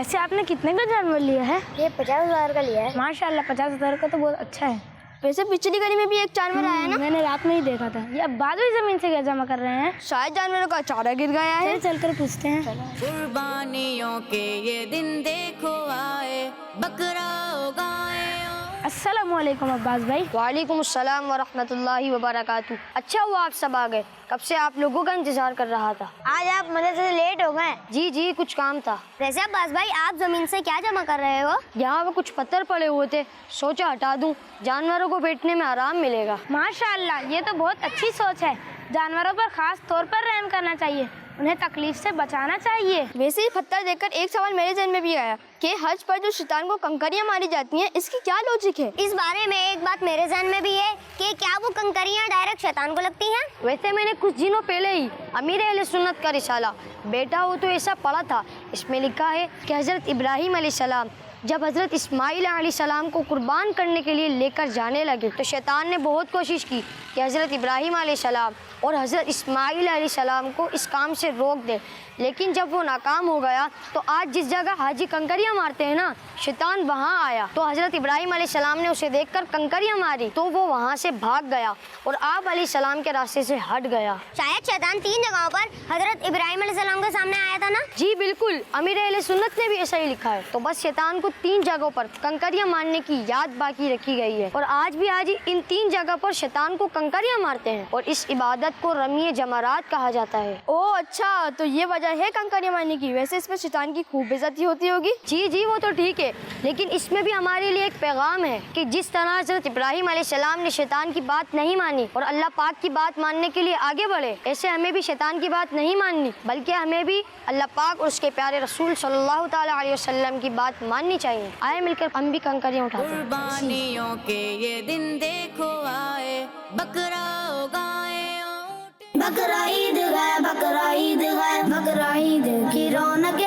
वैसे आपने कितने का जानवर लिया है? ये 50,000 का लिया है। माशाल्लाह 50,000 का तो बहुत अच्छा है। वैसे पिछली गली में भी एक जानवर आया ना, मैंने रात में ही देखा था। ये अब बाद में जमीन से क्या जमा कर रहे हैं? शायद जानवरों का चारा गिर गया है। चल कर पूछते हैं। कुर्बानियों के ये दिन देखो आए, बकरा उगाए। अस्सलामुअलैकुम अब्बास भाई। वालेकुम अस्सलाम व रहमतुल्लाहि व बरकातहू। अच्छा हुआ आप सब आ गए, कब से आप लोगों का इंतजार कर रहा था। आज आप मदद से लेट हो गए। जी जी कुछ काम था। वैसे अब्बास भाई आप जमीन से क्या जमा कर रहे हो? यहाँ पे कुछ पत्थर पड़े हुए थे, सोचा हटा दूं, जानवरों को बैठने में आराम मिलेगा। माशाल्लाह ये तो बहुत अच्छी सोच है। जानवरों पर खास तौर पर रहम करना चाहिए, उन्हें तकलीफ से बचाना चाहिए। वैसे ही पत्थर देखकर एक सवाल मेरे जहन में भी आया कि हज पर जो शैतान को कंकरियां मारी जाती हैं, इसकी क्या लॉजिक है? इस बारे में एक बात मेरे जहन में भी है कि क्या वो कंकरियां डायरेक्ट शैतान को लगती हैं? वैसे मैंने कुछ दिनों पहले ही अमीर अहले सुन्नत का रिसाला बेटा हो तो ऐसा पढ़ा था। इसमें लिखा है कि हज़रत इब्राहीम अलैहिस्सलाम जब हज़रत इस्माइल अलैहिस्सलाम को कुर्बान करने के लिए लेकर जाने लगे तो शैतान ने बहुत कोशिश की कि हज़रत इब्राहीम अलैहिस्सलाम और हज़रत इस्माइल अलैहिस्सलाम को इस काम से रोक दे, लेकिन जब वो नाकाम हो गया तो आज जिस जगह हाजी कंकरियां मारते हैं ना, शैतान वहाँ आया तो हज़रत इब्राहीम अलैहिस्सलाम ने उसे देखकर कंकरियां मारी तो वो वहाँ से भाग गया और आप अलैहिस्सलाम के रास्ते से हट गया। शायद शैतान 3 जगहों पर हजरत इब्राहीम अलैहिस्सलाम के सामने आया था ना? जी बिल्कुल, अमीर अहले सुन्नत ने भी ऐसा ही लिखा है। तो बस शैतान को 3 जगहों पर कंकरियां मारने की याद बाकी रखी गई है और आज भी हाजी इन 3 जगह पर शैतान को कंकरियां मारते हैं और इस इबादत को रमी जमरात कहा जाता है। ओह अच्छा, तो ये वजह है कंकरियां मारने की। वैसे इसमें शैतान की खूब बेइज्जती होती होगी। जी जी वो तो ठीक है, लेकिन इसमें भी हमारे लिए एक पैगाम है कि जिस तरह हज़रत इब्राहीम अलैहिस्सलाम ने शैतान की बात नहीं मानी और अल्लाह पाक की बात मानने के लिए आगे बढ़े, ऐसे हमें भी शैतान की बात नहीं माननी, बल्कि हमें भी अल्लाह पाक और उसके प्यारे रसूल सल्लल्लाहु ताला अलैहि वसल्लम की बात माननी चाहिए। आए मिलकर हम भी कंकरियां उठाते हैं। कुर्बानियों के ये दिन देखो आए, बकरा उगाए। बकरा ईद है, बकरा ईद है, बकरा ईद की रौनक